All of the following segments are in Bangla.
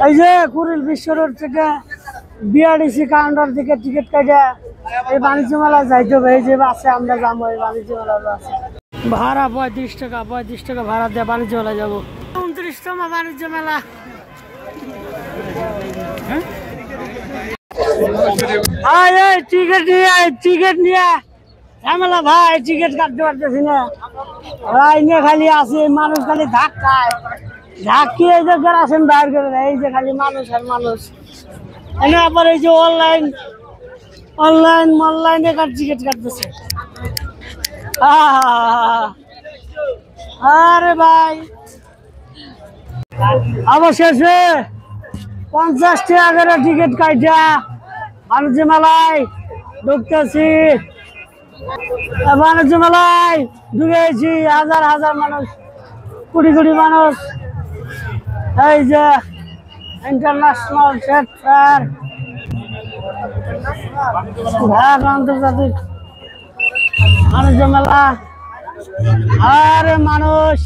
এই যে কুড়িল বিশ্ব রোড থেকে বিআরডিসি কাউন্টার থেকে টিকিট কেটে এই বাণিজ্য মেলা যাইতে হবে। এই যে বাসে আমরা যাবো এই বাণিজ্য মেলা আছে। ভাড়া 35 টাকা ভাড়া দিয়ে বাণিজ্য মেলা যাবো। 29তম বাণিজ্য মেলা। টিকিট নিয়ে ঝামেলা ভাই, টিকিট কাটতে পারতেছি না ভাই, নিয়ে খালি আছে মানুষ, খালি ধাক্কায় ধাক্কিয়ে এই যে গেরাসেন বাইর করে দেয়। এই যে খালি মানুষ আর মানুষ। আবার এই যে অনলাইনে টিকিট কাটতেছে। আরে ভাই অবশেষে 50 টাকা করে টিকিট কাটা বাণিজ্য মেলায় ঢুকতেছি। বাণিজ্য মেলায় ঢুকেছি, হাজার মানুষ, কোটি মানুষ। এই যে ইন্টারন্যাশনাল ট্রেড ফেয়ার, ঢাকা আন্তর্জাতিক বাণিজ্য মেলা। আরে মানুষ,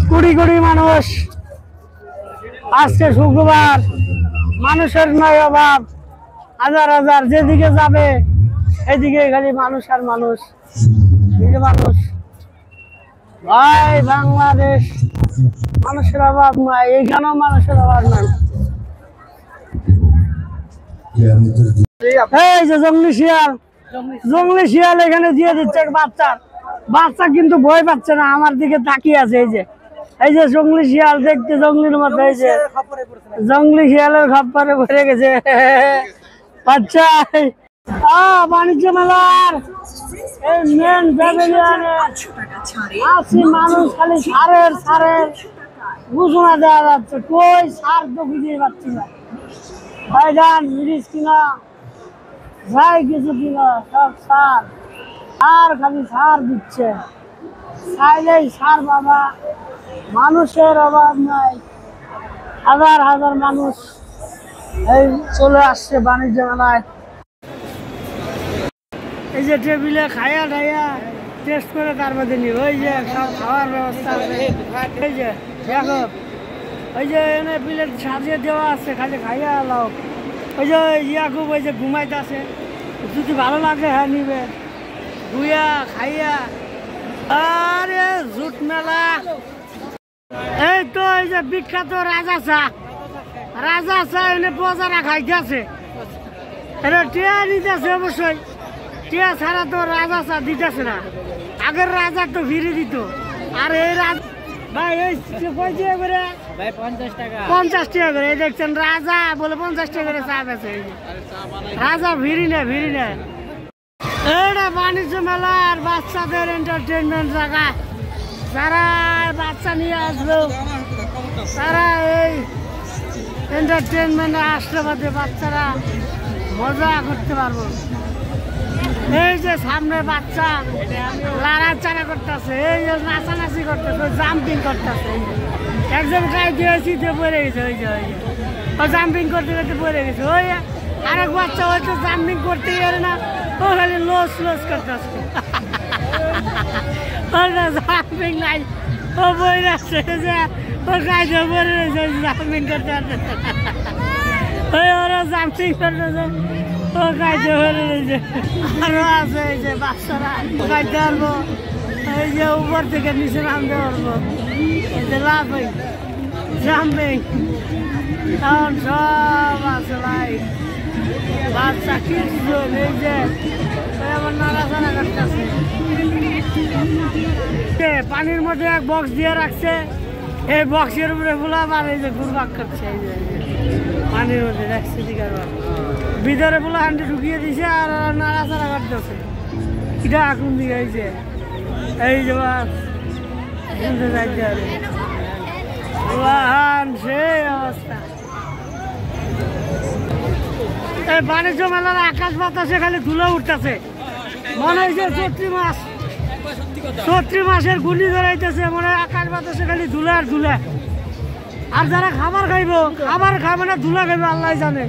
কোটি মানুষ। আজকে শুক্রবার, মানুষের নয় অভাব, হাজার যেদিকে যাবে এদিকে খালি মানুষ আর মানুষ, মানুষ। ভাই বাংলাদেশ মানুষের অভাব নয়, এইখানেও মানুষের অভাব নয়। এই যে জঙ্গলি শিয়াল এখানে দিয়ে দিচ্ছে বাচ্চা কিন্তু ভয় পাচ্ছে না, আমার দিকে তাকিয়ে আছে। এই যে জঙ্গলি শিয়াল দেখতে জঙ্গলির মতো, এই যে জঙ্গলি শিয়ালের খপ্পরে ভরে গেছে বাচ্চা। বাণিজ্য মেলার এই মেন প্যাভিলিয়নে আছি, মানুষ খালি সারের ঘোষণা দেওয়া যাচ্ছে, কই সার তো খুঁজে পাচ্ছি না। ভাইজান মিরিচ কিনা, যাই কিছু কিনা, সব সার খালি সার দিচ্ছে। চাইলেই সার বাবা, মানুষের অভাব নাই, হাজার মানুষ এই চলে আসছে বাণিজ্য মেলায়। এই যে টেবিলে খাইয়া টেস্ট করে তারপরে নিব। ওই যে সব খাওয়ার ব্যবস্থা আছে। এই যে দেখো, ওই যে এনে প্লেট সাজিয়ে দেওয়া আছে, খালি খাইয়া এলাও। ওই যে ইয়াকুব ওই যে ঘুমাইতে আছে, যদি ভালো লাগে হ্যাঁ নিবে, ধুইয়া খাইয়া। আরে জুট মেলা, এই তো এই যে বিখ্যাত রাজা চা এনে প্রজারা খাইতেছে। এটা টিয়া নিতেছে অবশ্যই, টিয়া ছাড়া তো রাজা চা দিতেছে না। আগের রাজা তো ফিরে দিত। আর এই ভাই এই 50 টাকা করে, এই দেখছেন রাজা বলে 50 টাকা করে চা বেছে। রাজা ভিড়ি নেয়। এটা বাণিজ্য মেলার বাচ্চাদের এন্টারটেনমেন্ট জায়গা। যারা বাচ্চা নিয়ে আসলো তারা এই এন্টারটেনমেন্টে আসলে বাদে বাচ্চারা মজা করতে পারবো। এই যে সামনে বাচ্চা লড়াচাড়া করতেছে, এই যে নাচানাচি করতেছে, জাম্পিং করতেছে। একজন গায়ে দিয়েছি পড়ে গেছে, ওই যে জাম্পিং করতে পড়ে গেছে। ওই আরেক বাচ্চা হয়তো জাম্পিং করতে পারে না, ও খালি লস করতেছে। জাম্পিং নাই, ও বই রাখছে যে ও গায়ে পড়ে রয়েছে, জাম্পিং করতে পারতেছে। ওই ওরা জাম্পিং করতেছে, ও গাইতে পড়ে রয়েছে। আরো আছে এই যে বাচ্চারা গাইতে পারবো, এই যে উপর থেকে নিচে নামতে পারবো। এই যে লাফিং, জাম্পিং, এখন সব আছে ভাই। বাচ্চা কিছু এই যে এমন নাড়াচাড়া করতেছে। পানির মধ্যে এক বক্স দিয়ে রাখছে, এই বক্সের উপরে ফুলাম আর এই যে ঘুরবাক করছে। এই যে পানির মধ্যে রাখছে, ভিতরে ফুলা হান্ডি ঢুকিয়ে দিছে আর নাড়াচাড়া করতেছে। এটা আগুন দিকে এই যে বাস যাইতে হবে। সেই অবস্থা। এই বাণিজ্য মেলার আকাশ বাতাসে খালি ধুলো উঠতেছে, মনে হয়েছে চৈত্র মাসের গুলি ধরাইতেছে, মনে হয় আকাশ বাতাসে খালি ধুলে আর ধুলে। আর যারা খাবার খাবে না, ধুলা খাইবে আল্লাহ জানে।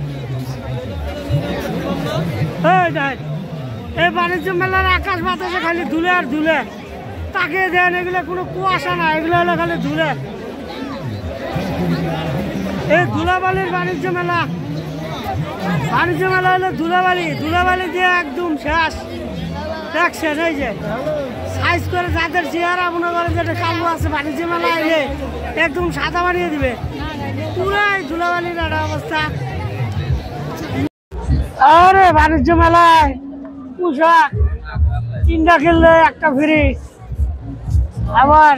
এই বাণিজ্য মেলার আকাশ বাতাসে খালি ধুলে আর ধুলে, তাকে দেন। এগুলো কোনো কুয়াশা না, এগুলো হলো খালি ধুলে। এই ধুলাবালির বাণিজ্য মেলা হলো ধুলাবালি দিয়ে একদম শেষ দেখছেন। এই যে সাইজ করে যাদের চেহারা মনে করেন যেটা কালো আছে বাণিজ্য মেলা এলে একদম সাদা বানিয়ে দিবে। পুরাই ধুলাবালির একটা অবস্থা। আরে বাণিজ্য মেলায় পোশাক 3টা কিনলে 1টা ফ্রি, আবার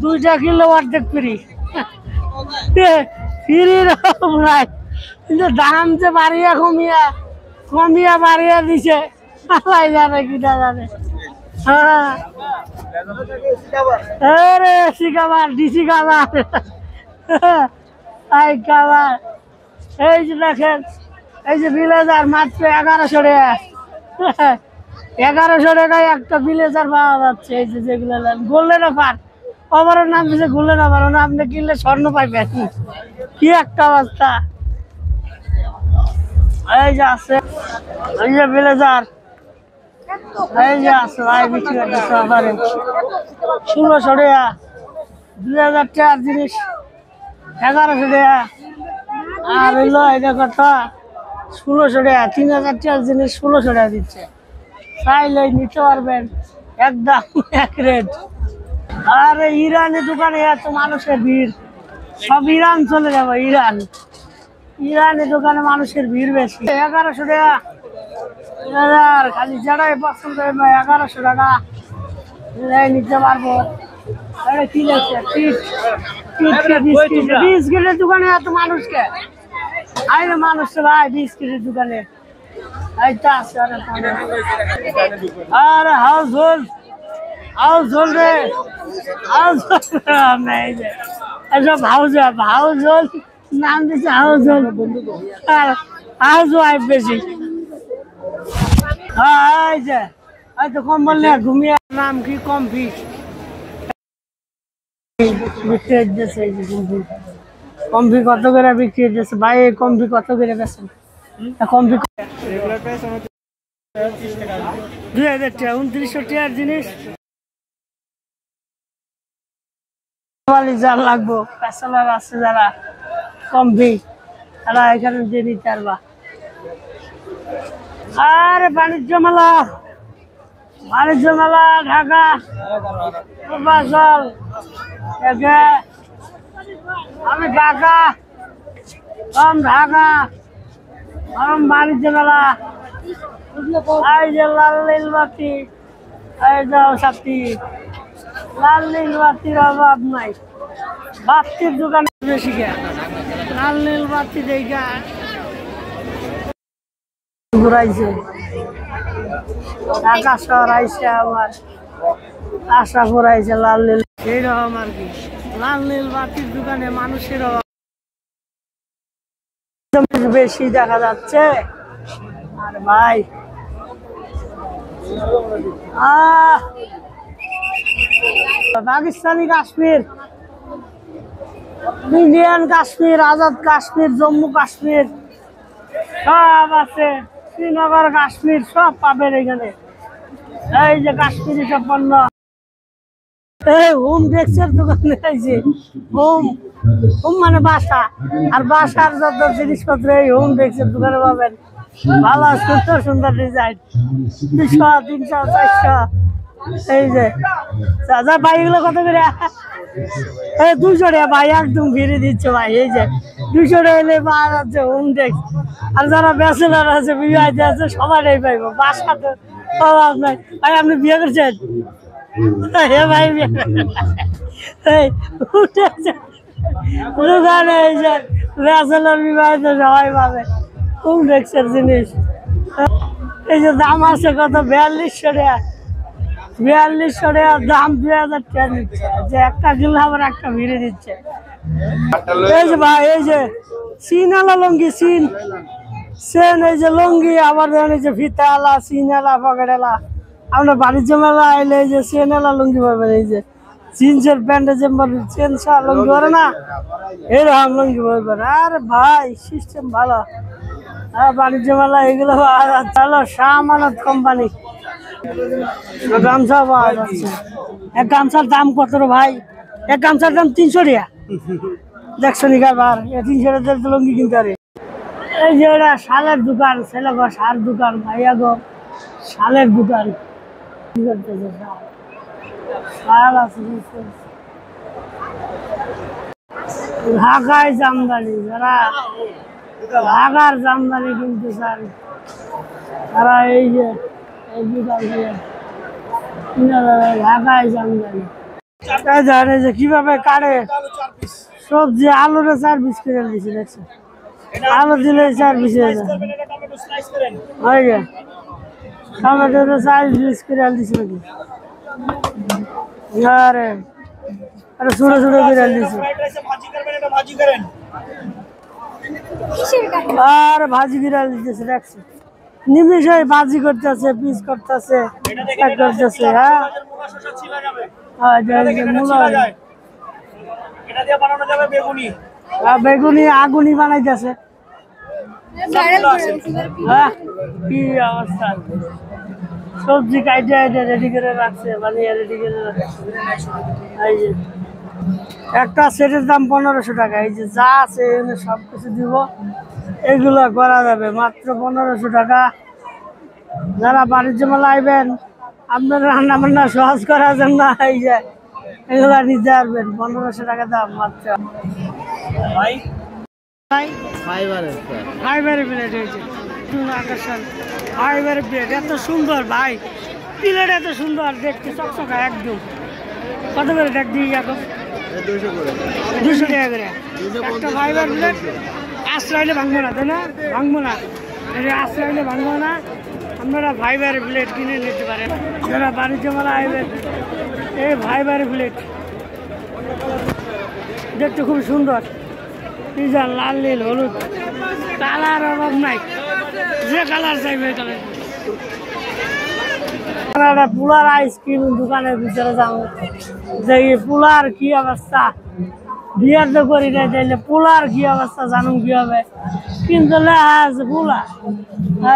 2টা কিনলে অর্ধেক ফ্রি। ফ্রির নাই, কিন্তু দাম যে বাড়িয়া কমিয়া বাড়িয়া দিছে আল্লাহ জানে কিটা জানে। হ্যাঁ আরে শিকাবার ডিসি কাবার কাবার। এই যে দেখেন, এই যে ভিলেজার মাত্র 1100 টাকা। 1100 টাকায় একটা ভিলেজার পাওয়া যাচ্ছে। এই যে যেগুলো গোল্ডেন অফার, ওভারের নাম দিচ্ছে গোল্ডেন অফার, ওনা আপনি কিনলে স্বর্ণ পাইবেন। কি একটা অবস্থা। এই যে আছে, এই যে ভিলেজার, এই যে আছে ভাই বিক্রি করতেছে অফারে 1600 টাকা। 2000 টাকার জিনিস 1100 টাকা। আর হইলো এটা কত 1600 টাকা। 3000 টাকার জিনিস 1600 টাকা দিচ্ছে। চাইলে নিতে পারবেন, একদম এক রেট। আর ইরানি দোকানে এত মানুষের ভিড়, সব ইরান চলে যাবো। ইরানি দোকানে মানুষের ভিড় বেশি। 1100 টাকা খালি যারাই পছন্দ হবে 1100 টাকা নিতে পারবো। কি লাগছে বিস্কিটের দোকানে এত মানুষকে আরে মানুষ ভাই বিস্কিটের দোকানে আরে হাউস হোল্ড রে এসব হাউস হোল্ড নাম দিচ্ছে হাউস হোল্ড আর হাউস ওয়াইফ বেশি। এই যে হয়তো কম্বল নিয়ে ঘুমিয়ে নাম কি কমফি বিক্রি হচ্ছে। এই যে কমফি কত করে বিক্রি হচ্ছে ভাই? এই কমফি কত করে বেছেন? কমফি 2000 টাকা। 2900 টাকার জিনিস যার লাগবো প্যাসেলার আছে যারা কমফি তারা এখানে যে নিতে পারবা। আর বাণিজ্য মেলা ঢাকা আমি ঢাকা বাণিজ্য মেলা। এই যে লাল নীল বাতি, এই যাও সাথী লাল নীল বাতির অভাব নাই। বাতির দোকানে বেশি গে লাল নীল বাতি দেখা ঘুরাইছে। ঢাকা শহর আইসে আমার আশা ঘুরাইছে লাল নীল। এইরকম আর কি লাল নীল বাতির দোকানে মানুষের বেশি দেখা যাচ্ছে। আর ভাই পাকিস্তানি কাশ্মীর, ইন্ডিয়ান কাশ্মীর, আজাদ কাশ্মীর, জম্মু কাশ্মীর সব আছে। শ্রীনগর কাশ্মীর সব পাবেন এখানে। এই যে কাশ্মীরি সব পণ্য। এই হোম ডেক্সের দোকানে আছে। হোম মানে বাসা, আর বাসার যত জিনিসপত্র এই হোম ডেক্সের দোকানে পাবেন। ভালো সুন্দর সুন্দর ডিজাইন 200, 300, 400। এই যে দাদা ভাই এগুলো কত করে? 200 টাকা ভাই, একদম ফিরে দিচ্ছে ভাই। এই যে 200 টাকা এলে পাওয়া যাচ্ছে হোম ডেক্স। আর যারা ব্যাচেলার আছে বিবাহিত আছে সবাই পাইবো। বাসা তো অভাব নাই। ভাই আপনি বিয়ে করছেন? ভাই দোকানে এই যে ব্যাচেলার বিবাহিত সবাই পাবে হোম ডেক্সের জিনিস। এই যে দাম আছে কত 4200 টাকা। 4200 টাকার দাম 2000 টাকা নিচ্ছে। যে একটা কিনলে আবার একটা ভিড়ে দিচ্ছে। এই যে ভাই এই যে সিনালা লঙ্গি সেন এই যে লঙ্গি, আবার এই যে ফিতালা সিনালা পকেটেলা। আমরা বাণিজ্য মেলা আইলে এই যে সেনেলা লঙ্গি পাবেন। এই যে জিন্সের প্যান্টে যে চেনসা লঙ্গি করে না, এরকম লঙ্গি পাবেন। আরে ভাই সিস্টেম ভালো। বাণিজ্য মেলা এগুলো ভালো। শাহমানত কোম্পানি গামছা পাওয়া যাচ্ছে। এক গামছার দাম কত রে ভাই? এক গামছার দাম 300 টাকা। দেখছো নি কারবার 300 টাকার তো লুঙ্গি কিনতে পারে। এই যে এটা শালের দোকান, ছেলে গো শাল দোকান, ভাইয়া গো শালের দোকান। কি করতেছে শাল আছে ঢাকায় জামদানি, যারা ঢাকার জামদানি কিনতে চান তারা এই যে এই দোকান দিয়ে ঢাকায় জামদানি। জানে যে কিভাবে কাটে সবজি, আলুরে 4 পিস করে দিচ্ছে, দেখছো আলু দিলে 4 পিস হয়ে যায়, হয়ে যায় টমেটো 4 পিস করে দিচ্ছে নাকি, আরে আরে ছোট ছোট করে দিচ্ছে, আর ভাজি বিড়াল দিতেছে, দেখছো নিমিশে ভাজি করতেছে, পিস করতেছে, করতেছে। হ্যাঁ বেগুনি আগুনি বানাইতেছে। কি অবস্থা, সবজি কাইটে রেডি করে রাখছে, বানিয়ে রেডি করে রাখছে। এই যে একটা সেটের দাম 1500 টাকা। এই যে যা আছে এখানে সবকিছু দিব, এগুলো করা যাবে মাত্র 1500 টাকা। যারা বাণিজ্য মেলা আইবেন, আপনার রান্না বান্না সহজ করার জন্য এই যে এগুলা নিতে পারবেন, 1500 টাকা দাম মাত্র। ফাইবারের প্লেট হয়েছে, আকর্ষণ ফাইবারের প্লেট, এত সুন্দর ভাই প্লেট, এত সুন্দর দেখতে চকচকা একদম। কত করে দেখ দিই এখন? 200 টাকা করে একটা ফাইবার প্লেট। আশ্রয়লে ভাঙবো না, তাই না? ভাঙবো না, আশ্রয়লে ভাঙবো না। আপনারা ফাইবারের প্লেট কিনে নিতে পারেন যারা বাণিজ্য মেলা আইবেন। এই ফাইবারের প্লেট দেখতে খুব সুন্দর, ডিজাইন লাল নীল হলুদ, কালার অভাব নাই, যে কালার চাইবে কালার। পুলার আইসক্রিম দোকানের ভিতরে যাবো, যে পুলার কি অবস্থা, বিয়ার তো করি না, চাইলে পুলার কি অবস্থা জানুন কি হবে, কিন্তু পুলা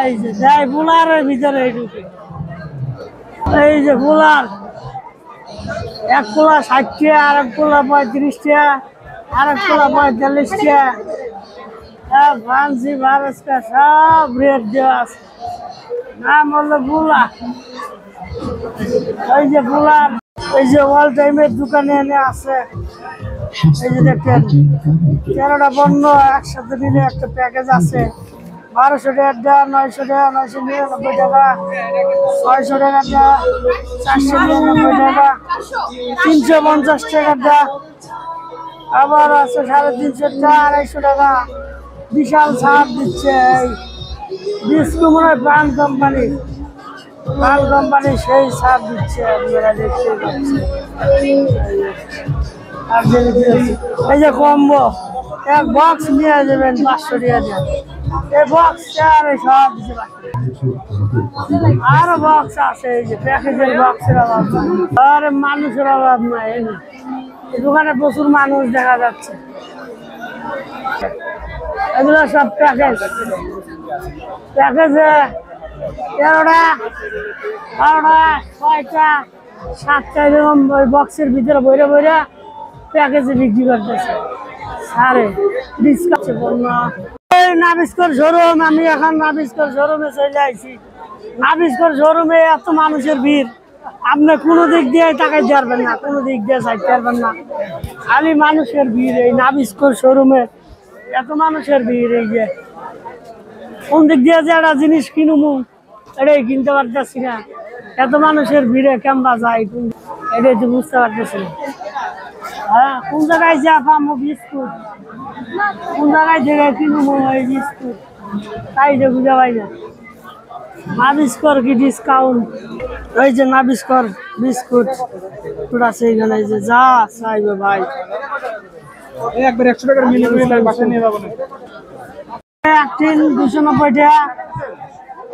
এই যে যাই পুলারের ভিতরে ঢুকে। এই যে পুলার, এক পোলা 60 টাকা, আর এক পোলা 35 টাকা, আর এক পোলা 45 টাকা। ফ্রান্সি ভারসকা সব রেট দেওয়া আছে, নাম হলো পুলা। এই যে পুলার, এই যে অল টাইমের দোকানে এনে আছে। এই যে দেখেন 13টা পণ্য একসাথে নিলে একটা প্যাকেজ আছে। 1200 টাকা, 900 টাকা, 999 টাকা, 600 টাকা, 499 টাকা, 350 টাকা, আবার আছে 350 টাকা, 250 টাকা। বিশাল ছাড় দিচ্ছে এই বিস্কুট, মনে হয় প্রাণ কোম্পানি, প্রাণ কোম্পানি সেই ছাড় দিচ্ছে, আপনারা দেখতে পাচ্ছেন। এই যে কম্বো এক বক্স নিয়ে যাবেন 500 টাকা দিয়ে, এই বক্স সব আরো বক্স আছে। এই যে প্যাকেজের বক্সের অভাব নাই, আর মানুষের অভাব নাই। এই দোকানে প্রচুর মানুষ দেখা যাচ্ছে। এগুলো সব প্যাকেজ, প্যাকেজে 13টা, 12টা, 6টা, 7টা এরকম ওই বক্সের ভিতরে বইরে বইরে প্যাকেজে বিক্রি করতেছে। সারে ডিসকাউন্ট পণ্য। নাবিস্কর শোরুম, আমি এখন নাবিস্কর শোরুমে চলে আইছি। নাবিস্কর শোরুমে এত মানুষের ভিড়, আপনি কোনো দিক দিয়ে তাকাইতে পারবেন না, কোনো দিক দিয়ে চাইতে পারবেন না, খালি মানুষের ভিড়। এই নাবিস্কর শোরুমে এত মানুষের ভিড়, এই যে কোন দিক দিয়ে যে একটা জিনিস কিনুমু এটাই কিনতে পারতেছি না, এত মানুষের ভিড়ে কেমবা যায় এটাই তো বুঝতে পারতেছি না। হ্যাঁ, কোন জায়গায় যা পাবো বিস্কুট, কোন জায়গায় থেকে কিনবো এই বিস্কুট, তাই যে বুঝা পাই না। নাবিস্কর কি ডিসকাউন্ট, এই যে নাবিস্কর বিস্কুট আছে এখানে, যে যা চাইবে ভাই একবার 100 টাকার মিলে বাসা নিয়ে যাবো না। এক টিন 290 টাকা,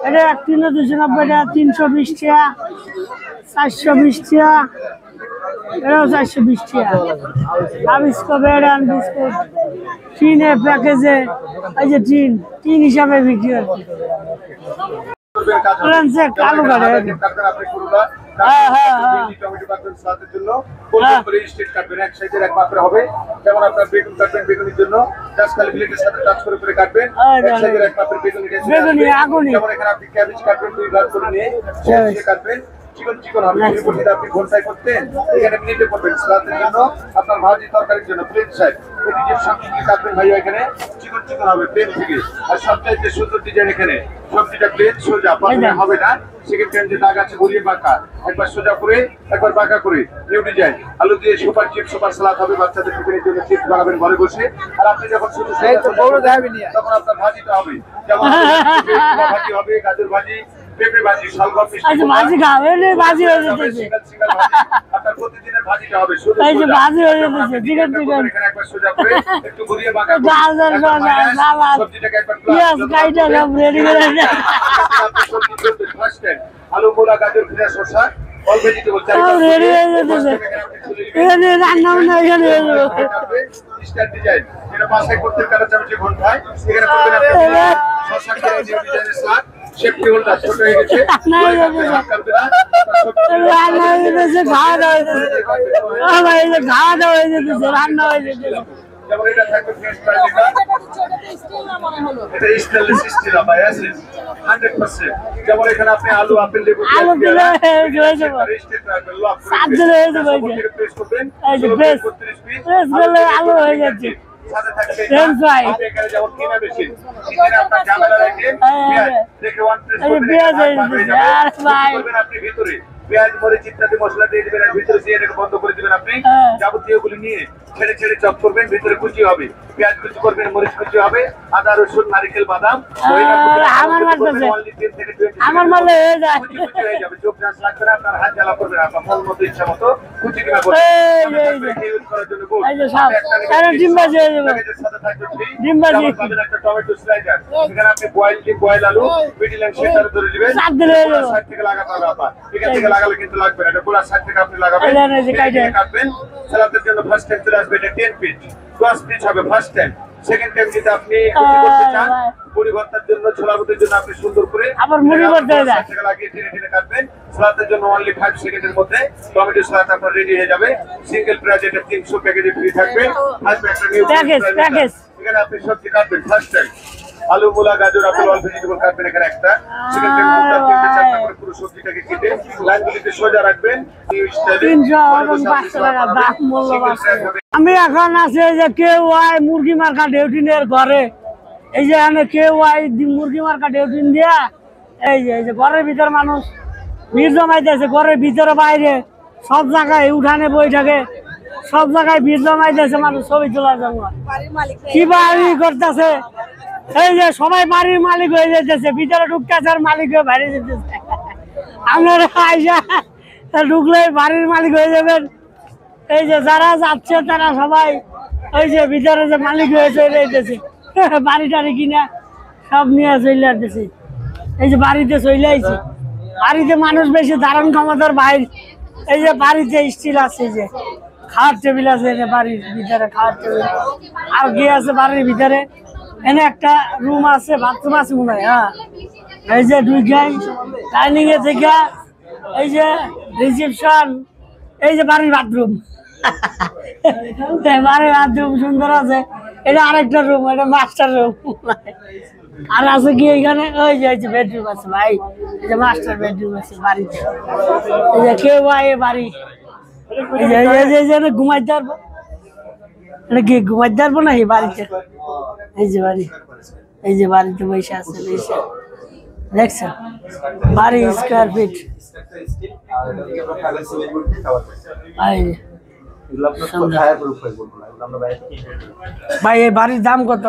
এটা এক টিনে 290 টাকা, 320 টাকা, 420 টাকা, এটাও 420 টাকা। নাবিস্কর ব্রেড অ্যান্ড বিস্কুট টিনে প্যাকেজে, এই যে টিন হিসাবে বিক্রি হচ্ছে। কালো কাটে টমেটো কাটবেন সালাদের জন্য, গোল করে স্ট্রেট কাটবেন, এক সাইজের এক মাত্রা হবে। যেমন আপনার বেগুন কাটবেন, বেগুনের জন্য জাস্ট খালি ব্লেডের সাথে টাচ করে কাটবেন, এক সাইজের এক মাত্রা বেগুন। যেমন এখানে আপনি ক্যাবেজ কাটবেন, দুই ভাগ করে নিয়ে কাটবেন, চিকন চিকন হবে। আপনি ঘন্টায় করতেন, এখানে মিনিটে করবেন। সালাদের জন্য আপনার ভাজি তরকারির জন্য প্লেন সাইজ যে সবজি কাটবেন ভাইয়া, এখানে চিকন চিকন হবে প্লেন থেকে। আর সবচাইতে সুন্দর ডিজাইন, এখানে সবজিটা প্লেন সোজা পাতলা হবে না, সেকেন্ড টাইম যে দাগ আছে ঘুরিয়ে বাঁকা, একবার সোজা করে একবার বাঁকা করে নিউ ডিজাইন। আলু দিয়ে সুপার চিপস সুপার সালাদ হবে, বাচ্চাদের টিফিনের জন্য চিপস বানাবেন ঘরে বসে। আর আপনি যখন শুধু তখন আপনার ভাজিটা হবে, যেমন ভাজি হবে, গাজর ভাজি, পেঁপে ভাজি, শালগম ভাজি খাবেন, ভাজি হয়ে যেতেছে। আপনার প্রতিদিনের ভাজিটা হবে শুধু এই যে ভাজি হয়ে যেতেছে, চিকেন চিকেন, এখানে একবার সোজা করে একটু ঘুরিয়ে বাঁকা করে গাজর সালাদ, সবজিটাকে একবার পেঁয়াজ কাইটা সব রেডি করে দেন। ফার্স্ট টাইম আলু, মূলা, গাজর, পেঁয়াজ, শসা, অল ভেজিটেবল রেডি হয়ে যেতেছে। এখানে রান্না বান্না এখানে হয়ে যাবে। স্টার ডিজাইন, এটা বাসায় করতে কাটা চামচে ঘন্টায়। এখানে করবেন আপনি শসা করে নিউ ডিজাইনের স্লাদ, সেফটি হোল্ডার ছোট হয়ে গেছে, রান্না হয়ে যেতেছে, খাওয়া দাওয়া হয়ে যেতেছে, খাওয়া দাওয়া হয়ে যেতেছে, রান্না হয়ে যেতেছে। যেমন এটা থাকবে ফ্রেশ ফ্রাই, এটা স্টেনলেস স্টিল ভাই আছে 100%। যেমন এখানে আপনি আলু, আপেল, লেবু, আলু দিলে হয়ে যাবে, সাত দিলে হয়ে যাবে। প্রেস করবেন, এই যে প্রেস করলে আলু হয়ে যাচ্ছে। সাথে থাকবে ফ্রেঞ্চ ফ্রাই, এখানে যেমন কিনা মেশিন, এখানে আপনার ঝামেলা রাখেন, দেখে ওয়ান প্রেস করবেন, পেঁয়াজ হয়ে যাচ্ছে। আর ভাই আপনি ভিতরে পেঁয়াজ, মরিচ ইত্যাদি মশলা দিয়ে দিবেন, আর ভিতরে দিয়ে এটাকে বন্ধ করে দিবেন। আপনি যাবতীয় গুলি নিয়ে ছেড়ে ছেড়ে চপ করবেন, ভিতরে কুচি হবে, পেঁয়াজ কুচি করবেন, মরিচ কুচি হবে, আদা, রসুন, নারকেল, বাদাম। আমার মালে হয়ে যায়, হয়ে যাবে, চোখ নাচ লাগবে না, আপনার হাত জ্বালা করবে না, আপনার মন মতো ইচ্ছা মতো কুচি কিনা করবেন। ইউজ করার জন্য ডিম ভাজি হয়ে যাবে, ডিম ভাজি, একটা টমেটো স্লাইসার, এখানে আপনি বয়েল আলু মিডিয়াম সেটার ধরে দিবেন, সাইড থেকে লাগাতে হবে। আপনার এখান থেকে লাগালে কিন্তু লাগবে না, এটা গোলা সাইড থেকে আপনি লাগাবেন, কাটবেন। সালাদের জন্য ফার্স্ট টাইম চলে আসবে, এটা 10 ফিট 10 ফিট হবে ফার্স্ট টাইম। সেকেন্ড টাইম যদি আপনি কুচি করতে চান, মুড়ি ভর্তার জন্য, ছোলা ভর্তার জন্য আপনি সুন্দর করে আবার মুড়ি ভর্তা লাগিয়ে টেনে টেনে কাটবেন। সালাদের জন্য অনলি 5 সেকেন্ডের মধ্যে টমেটো সালাদ আপনার রেডি হয়ে যাবে। সিঙ্গেল প্রাইস, এটা 300 প্যাকেজে ফ্রি থাকবে। আসবে একটা নিউ প্যাকেজ, এখানে আপনি সবজি কাটবেন ফার্স্ট টাইম, আলু, মূলা, গাজর, আপেল, অল ভেজিটেবল কাটবেন এখানে একটা। সেকেন্ড টাইম তিনটে চারটা করে পুরো সবজিটাকে কেটে লাইনগুলিতে সোজা রাখবেন। 300 টাকা দাম মূল্য। আমি এখন আছি এই যে KY মুরগি মার্কা ডেউটিনের ঘরে। এই যে এখানে KY মুরগি মার্কা ডেউটিন দিয়া এই যে ঘরের ভিতর মানুষ ভিড় জমাইতেছে, ঘরের ভিতরে বাইরে সব জায়গায়, উঠানে বৈঠকে সব জায়গায় ভিড় জমাইতেছে মানুষ ছবি তোলার জন্য। কি বাড়ি করতেছে, এই যে সবাই বাড়ির মালিক হয়ে যেতেছে, ভিতরে ঢুকতেছে আর মালিক হয়ে বাইরে যেতেছে। আপনারা আইসা ঢুকলে বাড়ির মালিক হয়ে যাবেন। এই যে যারা যাচ্ছে তারা সবাই ওই যে ভিতরে যে মালিক হয়ে চলে যেতেছে, বাড়ি টাড়ি কিনা সব নিয়ে চলে আসতেছে। এই যে বাড়িতে চলে আইছি, বাড়িতে মানুষ বেশি ধারণ ক্ষমতার বাইরে। এই যে বাড়িতে স্টিল আছে, এই যে খাওয়ার টেবিল আছে, এই যে বাড়ির ভিতরে খাওয়ার টেবিল, আর কি আছে বাড়ির ভিতরে, এনে একটা রুম আছে, বাথরুম আছে মনে হয়। হ্যাঁ, এই যে দুই গাই ডাইনিং এ থেকে এই যে রিসেপশন, এই যে বাড়ির বাথরুম, বাড়ির বাথরুম সুন্দর আছে। এটা আরেকটা রুম, এটা মাস্টার রুম। আর আছে কি এখানে, ওই যে বেডরুম আছে ভাই, এই যে মাস্টার বেডরুম আছে বাড়িতে। এই যে KY বাড়ি, এই যে ঘুমাইতে পারবো, এটা কি ঘুমাইতে পারবো না এই বাড়িতে। এই যে বাড়ি, এই যে বাড়িতে বসে আছে, দেখছেন বাড়ি স্কোয়ার ফিট। ভাই এই বাড়ির দাম কত?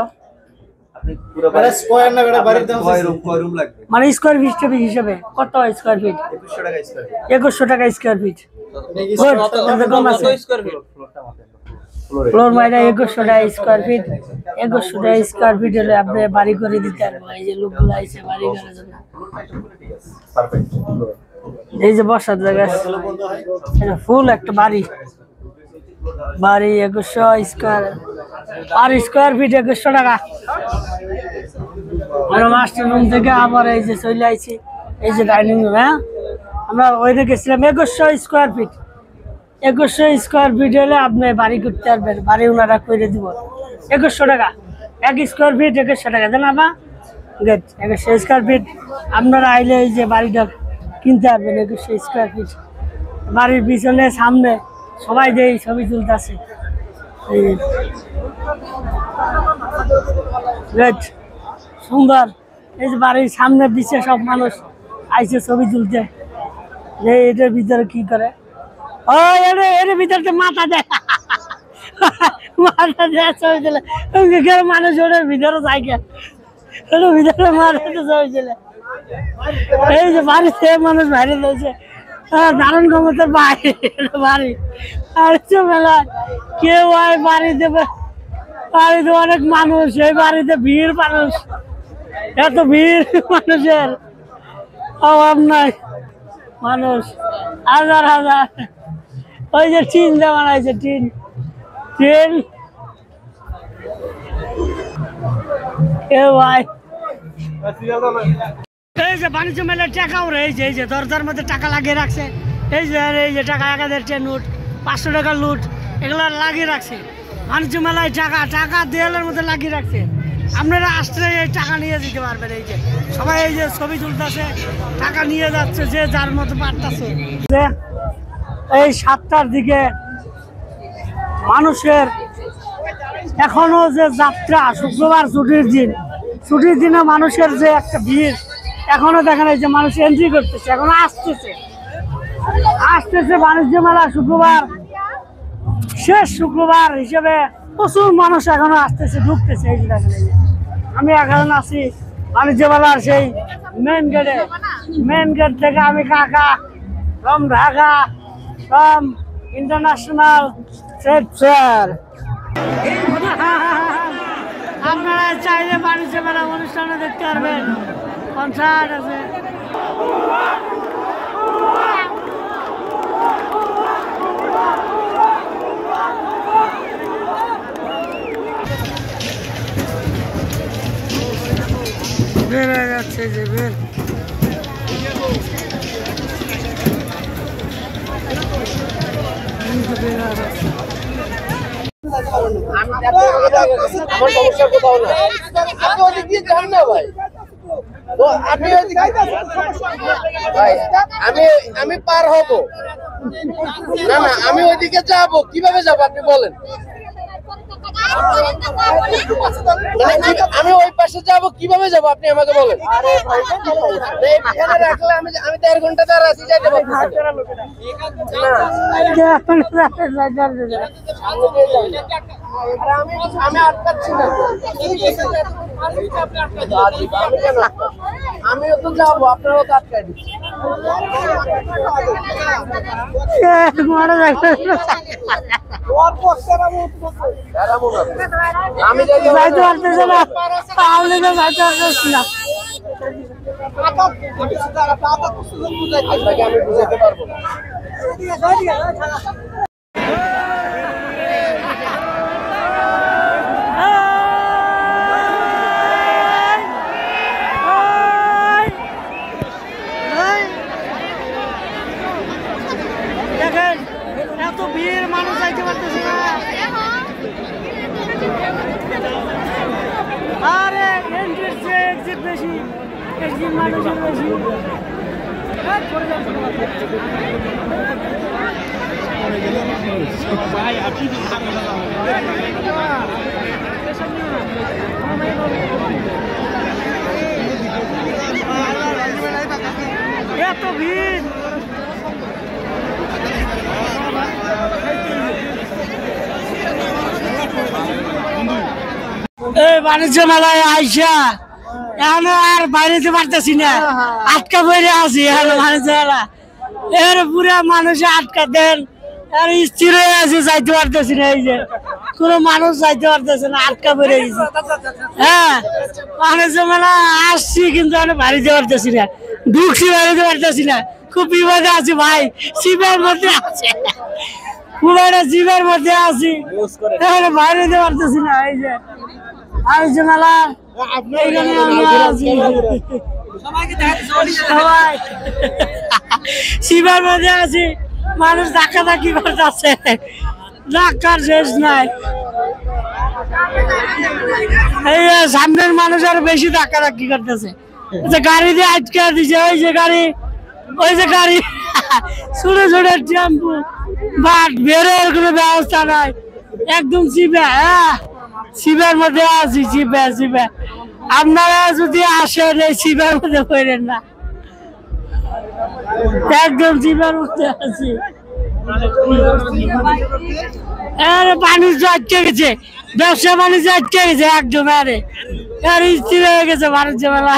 মানে স্কোয়ার ফিট হিসেবে কত স্কোয়ার ফিট? 2100 টাকা স্কোয়ার ফিট। কম আছে ফ্লোর মাইরা 2100 টাকা স্কোয়ার ফিট। 2100 টাকা স্কোয়ার ফিট হলে আপনি বাড়ি করে দিতে পারবেন। এই যে লোকগুলো আইছে বাড়ি করার জন্য। এই যে বসার জায়গা, ফুল একটা বাড়ি, বাড়ি 2100 স্কোয়ার, আর স্কোয়ার ফিট 2100 টাকা। মাস্টার রুম থেকে আবার এই যে চলে আইছি, এই যে ডাইনিং রুম। হ্যাঁ, আমরা ওইটা গেছিলাম 2100 স্কোয়ার ফিট। 2100 স্কোয়ার ফিট হলে আপনি বাড়ি করতে পারবেন, বাড়ি ওনারা করে দিব 2100 টাকা 1 স্কোয়ার ফিট, 2100 টাকা দেন আপা। গেট 2100 স্কোয়ার ফিট আপনারা আইলে এই যে বাড়িটা কিনতে পারবেন 2100 স্কোয়ার ফিট। বাড়ির পিছনে সামনে সবাই যে এই ছবি তুলতেছে, সুন্দর। এই যে বাড়ির সামনে পিছিয়ে সব মানুষ আইছে ছবি তুলতে, যে এটার ভিতরে কি করে, ও এর ভিতরে মাথা দেয় মাথা দেয় ছবি তুলে, মানুষ ওটার ভিতরে যায় কেন, ওটার ভিতরে মাথাতে ছবি তুলে। এই যে বাড়িতে মানুষ বাইরে রয়েছে, দারুণ ক্ষমতার বাইরে বাড়ি আর মেলা কেউ আয় বাড়িতে, বাড়িতে অনেক মানুষ, এই বাড়িতে ভিড় মানুষ, এত ভিড় মানুষের অভাব নাই, মানুষ হাজার হাজার। ওই যে টিন দেওয়া বানাইছে, টিন ট্রেন কেউ আয়। এই যে বাণিজ্য মেলার টাকা ওরা এই যে দরজার মধ্যে টাকা লাগিয়ে রাখছে, এই যে টাকা 1000 নোট, 500 টাকার লুট, এগুলো লাগিয়ে রাখছে বাণিজ্য মেলায়। টাকা দেয়ালের মধ্যে লাগিয়ে রাখছে, আপনারা আসলে এই টাকা নিয়ে যেতে পারবেন। এই যে সবাই এই যে ছবি তুলতেছে, টাকা নিয়ে যাচ্ছে যে যার মতো পারতেছে। এই 7টার দিকে মানুষের এখনো যে যাত্রা, শুক্রবার ছুটির দিনে মানুষের যে একটা ভিড় এখনো দেখেন। এই যে মানুষ এন্ট্রি করতেছে, এখনো আসতেছে বাণিজ্য মেলা শুক্রবার, শেষ শুক্রবার হিসেবে প্রচুর মানুষ এখনো আসতেছে, ঢুকতেছে। এই যে দেখেন, এই যে আমি এখন আছি বাণিজ্য মেলার সেই মেন গেট থেকে। আমি কাকা from Dhaka, from international trade fair. আপনারা চাইলে বাণিজ্য মেলা অনুষ্ঠানে দেখতে পারবেন, কনসার্ট আছে। বের হয়ে যাচ্ছে যে বের, আমার সমস্যা কোথাও না, আপনি ওদিক দিয়ে যান না ভাই, তো আপনি ভাই আমি পার হব না, আমি ওইদিকে যাব, কিভাবে যাব আপনি বলেন, আমি ওই পাশে যাব, কিভাবে যাব আপনি আমাকে বলেন। রাখলে আমি 1.5 ঘন্টা দাঁড়া আছি, যাইতে পারবো আমি আটকাচ্ছি না, আমিও তো যাবো, আপনারাও তো আটকাই দিচ্ছি। আমি যাইতে পারতেছি না, আপনাকে আমি বুঝাতে পারবো না। দেখেন এত ভিড়, মানুষ যাইতে পারতেছে না। আরে এন্ট্রির চেয়ে এক্সিট বেশি, এক্সিট মানুষের বেশি। এত ভিড়, এই বাণিজ্য মেলায় আইসা এখন আর বাইরে পারতেছি না, আটকা পড়ে আছি এখন বাণিজ্য মেলা। এর পুরা মানুষে আটকা দেন, আর স্থির হয়ে আছে, যাইতে পারতেছি না। এই যে কোনো মানুষ যাইতে পারতেছে না, আটকা পড়ে গেছে। হ্যাঁ, বাণিজ্য মেলা আসছি কিন্তু আমি বাড়িতে পারতেছি না, ঢুকছি বাড়িতে পারতেছি না, খুব বিপদে আছি ভাই, শিবের মধ্যে আছে, পুরো জীবের মধ্যে আছি, বাইরে যেতে পারতেছি না। এই যে বাণিজ্য মেলা এইখানে আমি আছি। সবাই শিবার মধ্যে আছি, মানুষ ধাক্কা ধাক্কি করতেছে, ধাক্কার শেষ নাই। এই সামনের মানুষ আরো বেশি ধাক্কা ধাক্কি করতেছে, গাড়ি দিয়ে আটকে দিছে, ওই যে গাড়ি, ওই যে গাড়ি, ছোট ছোট টেম্পু, বাট বেরোর কোনো ব্যবস্থা নাই, একদম চিপে। শিবের মধ্যে আছি, চিপে চিপে। আপনারা যদি আসেন এই শিবের মধ্যে পড়েন না, একদম চিপের মধ্যে আছি। বাণিজ্য আটকে গেছে, ব্যবসা বাণিজ্য আটকে গেছে একদম। স্থির হয়ে গেছে বাণিজ্য মেলা,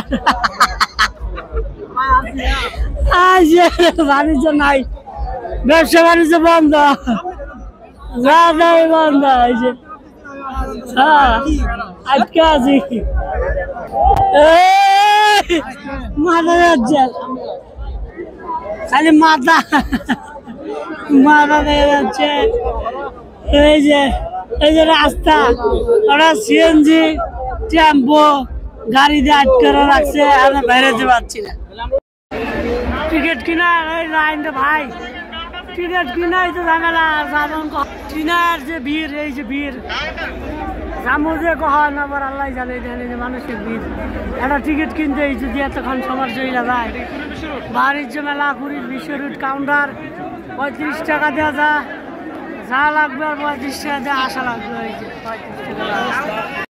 বাণিজ্য নাই, ব্যবসা বাণিজ্য বন্ধ, বন্ধ হয়েছে। আটকে আছি, মাথা যাচ্ছে, খালি মাথা মাথা দিয়ে যাচ্ছে। এই যে রাস্তা, ওরা সিএনজি টেম্পো গাড়ি দিয়ে আটকে রাখছে, আমি বেরোতে পারছি না। টিকিট কিনা এই লাইনটা ভাই, টিকিট কিনাই তো ঝামেলা। কিনার যে ভিড়, এই যে ভিড়, সামুজে কখন আবার আল্লাহ জানে, যে মানুষের ভিড়। একটা টিকিট কিনতে যদি এতক্ষণ সময় চলে যায়। বাণিজ্য মেলা পুরীর বিশ্ব রুট কাউন্টার, 35 টাকা দেওয়া যা লাগবে, আর 35 টাকা দিয়ে আসা লাগবে।